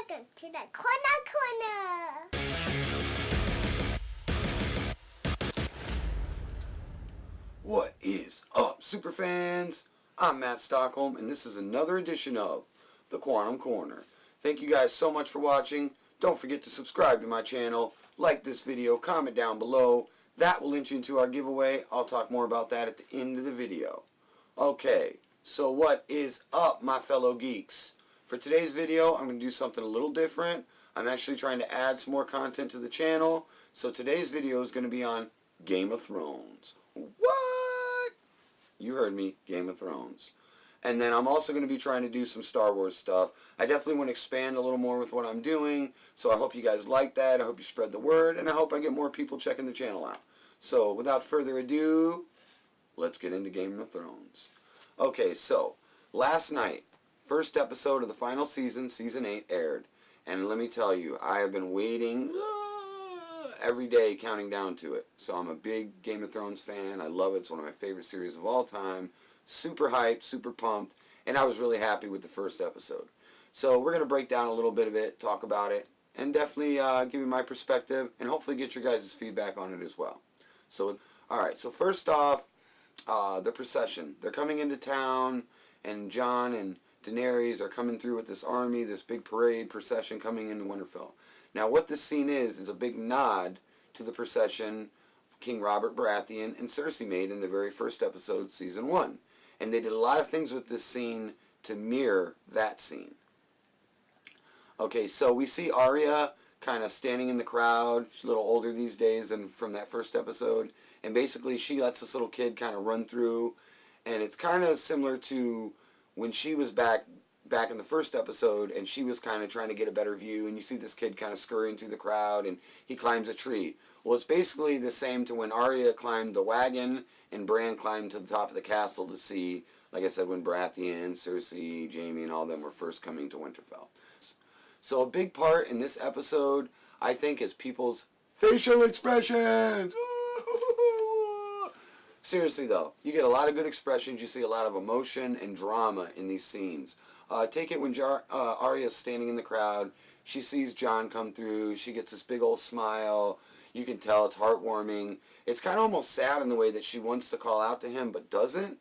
welcome to the Corner. What is up, superfans? I'm Matt Stockholm, and this is another edition of the Quantum Corner. Thank you guys so much for watching. Don't forget to subscribe to my channel, like this video, comment down below. That will link you into our giveaway. I'll talk more about that at the end of the video. Okay, so what is up, my fellow geeks? For today's video, I'm going to do something a little different. I'm actually trying to add some more content to the channel. So today's video is going to be on Game of Thrones. What? You heard me, Game of Thrones. And then I'm also going to be trying to do some Star Wars stuff. I definitely want to expand a little more with what I'm doing. So I hope you guys like that. I hope you spread the word. And I hope I get more people checking the channel out. So without further ado, let's get into Game of Thrones. Okay, so last night, first episode of the final season, Season 8, aired. And let me tell you, I have been waiting every day counting down to it. So I'm a big Game of Thrones fan. I love it. It's one of my favorite series of all time. Super hyped, super pumped. And I was really happy with the first episode. So we're going to break down a little bit of it, talk about it, and definitely give you my perspective and hopefully get your guys' feedback on it as well. So, alright, so first off, the procession. They're coming into town, and Jon and Daenerys are coming through with this army, this big parade procession coming into Winterfell. Now what this scene is a big nod to the procession King Robert Baratheon and Cersei made in the very first episode, Season 1. And they did a lot of things with this scene to mirror that scene. Okay, so we see Arya kind of standing in the crowd. She's a little older these days than from that first episode. And basically she lets this little kid kind of run through. And it's kind of similar to when she was back in the first episode, and she was kind of trying to get a better view, and you see this kid kind of scurrying through the crowd, and he climbs a tree. Well, it's basically the same to when Arya climbed the wagon, and Bran climbed to the top of the castle to see, like I said, when Baratheon, Cersei, Jaime, and all of them were first coming to Winterfell. So a big part in this episode, I think, is people's facial expressions. Seriously though, you get a lot of good expressions, you see a lot of emotion and drama in these scenes. Take it when Arya's standing in the crowd, she sees Jon come through, she gets this big old smile, you can tell it's heartwarming. It's kind of almost sad in the way that she wants to call out to him but doesn't.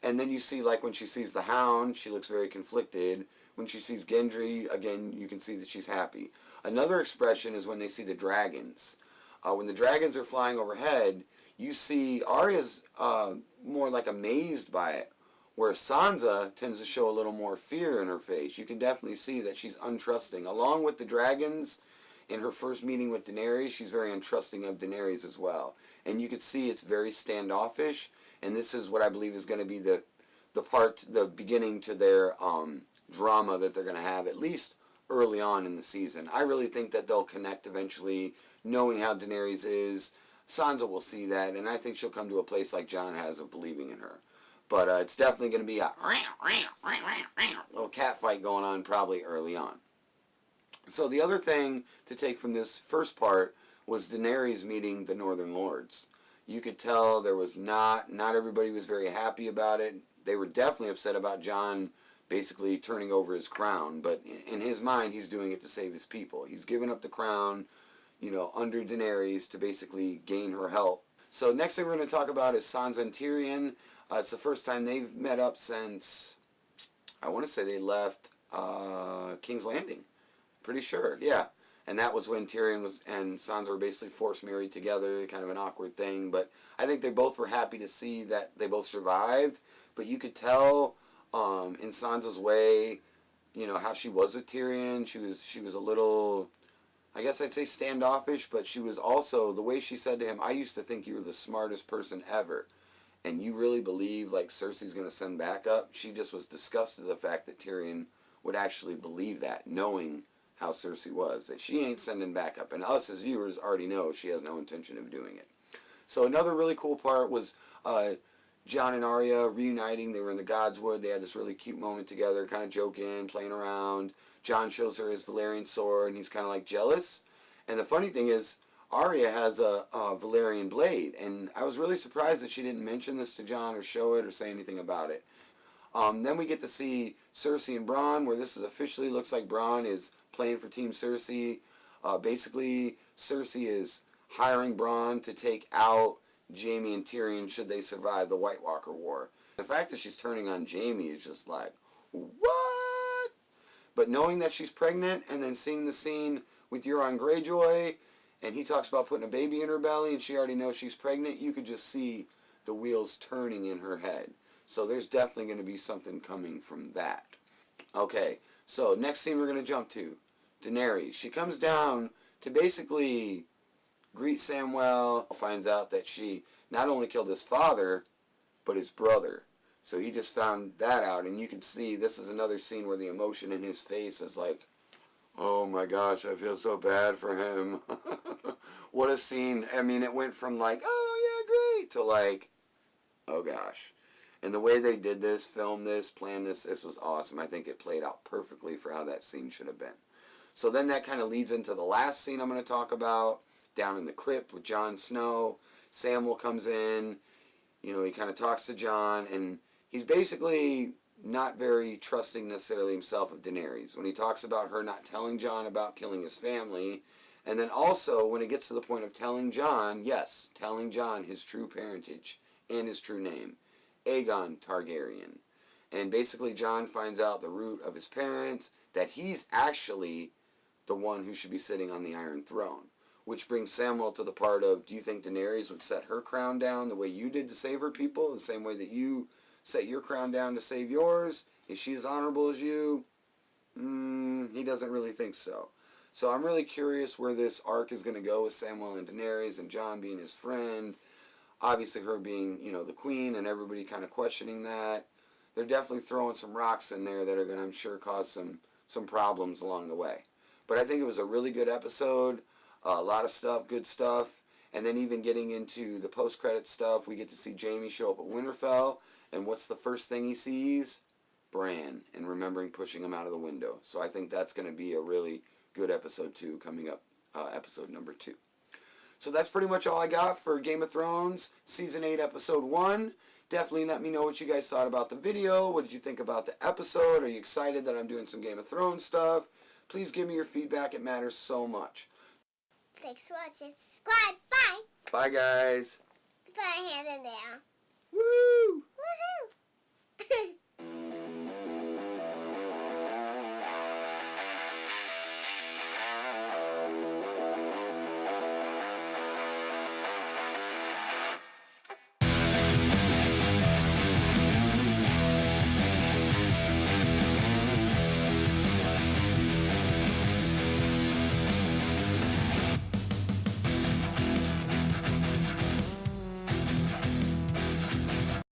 And then you see, like, when she sees the Hound, she looks very conflicted. When she sees Gendry, again, you can see that she's happy. Another expression is when they see the dragons. When the dragons are flying overhead, you see Arya's more like amazed by it, where Sansa tends to show a little more fear in her face. You can definitely see that she's untrusting. Along with the dragons, in her first meeting with Daenerys, she's very untrusting of Daenerys as well. And you can see it's very standoffish, and this is what I believe is going to be the beginning to their drama that they're going to have, at least early on in the season. I really think that they'll connect eventually, knowing how Daenerys is. Sansa will see that, and I think she'll come to a place like Jon has of believing in her. But it's definitely going to be a little cat fight going on probably early on. So the other thing to take from this first part was Daenerys meeting the Northern Lords. You could tell there was not everybody was very happy about it. They were definitely upset about Jon basically turning over his crown, but in his mind he's doing it to save his people. He's given up the crown, you know, under Daenerys to basically gain her help. So next thing we're going to talk about is Sansa and Tyrion. It's the first time they've met up since, I want to say they left King's Landing. Pretty sure, yeah. And that was when Tyrion and Sansa were basically forced married together, kind of an awkward thing. But I think they both were happy to see that they both survived. But you could tell in Sansa's way, you know, how she was with Tyrion. She was a little, I guess I'd say standoffish, but she was also, the way she said to him, I used to think you were the smartest person ever. And you really believe, like, Cersei's going to send backup? She just was disgusted at the fact that Tyrion would actually believe that, knowing how Cersei was. That she ain't sending backup. And us as viewers already know she has no intention of doing it. So another really cool part was Jon and Arya reuniting. They were in the Godswood. They had this really cute moment together, kind of joking, playing around. Jon shows her his Valyrian sword, and he's kind of like jealous. And the funny thing is, Arya has a Valyrian blade, and I was really surprised that she didn't mention this to Jon or show it or say anything about it. Then we get to see Cersei and Bronn, where this is officially looks like Bronn is playing for Team Cersei. Basically, Cersei is hiring Bronn to take out Jaime and Tyrion should they survive the White Walker War. The fact that she's turning on Jaime is just like, what? But knowing that she's pregnant and then seeing the scene with Euron Greyjoy, and he talks about putting a baby in her belly and she already knows she's pregnant, you could just see the wheels turning in her head. So there's definitely going to be something coming from that. Okay, so next scene we're going to jump to. Daenerys. She comes down to basically greet Samwell, finds out that she not only killed his father, but his brother. So he just found that out, and you can see this is another scene where the emotion in his face is like, oh my gosh, I feel so bad for him. What a scene. I mean, it went from like, oh yeah, great, to like, oh gosh. And the way they did this, filmed this, planned this, this was awesome. I think it played out perfectly for how that scene should have been. So then that kind of leads into the last scene I'm going to talk about, down in the crypt with Jon Snow. Samwell comes in, you know, he kind of talks to Jon, and he's basically not very trusting necessarily himself of Daenerys. When he talks about her not telling Jon about killing his family, and then also when it gets to the point of telling Jon, yes, telling Jon his true parentage and his true name, Aegon Targaryen. And basically Jon finds out the root of his parents, that he's actually the one who should be sitting on the Iron Throne. Which brings Samwell to the part of, do you think Daenerys would set her crown down the way you did to save her people? The same way that you set your crown down to save yours? Is she as honorable as you? He doesn't really think so. So I'm really curious where this arc is going to go with Samwell and Daenerys and Jon being his friend. Obviously her being, you know, the queen and everybody kind of questioning that. They're definitely throwing some rocks in there that are going to, I'm sure, cause some problems along the way. But I think it was a really good episode. A lot of stuff, good stuff. And then even getting into the post-credit stuff, we get to see Jaime show up at Winterfell. And what's the first thing he sees? Bran. And remembering pushing him out of the window. So I think that's going to be a really good episode 2 coming up, episode number 2. So that's pretty much all I got for Game of Thrones Season 8, Episode 1. Definitely let me know what you guys thought about the video. What did you think about the episode? Are you excited that I'm doing some Game of Thrones stuff? Please give me your feedback. It matters so much. Thanks for watching. Subscribe. Bye. Bye, guys. Put our hand in there. Woo! Woohoo!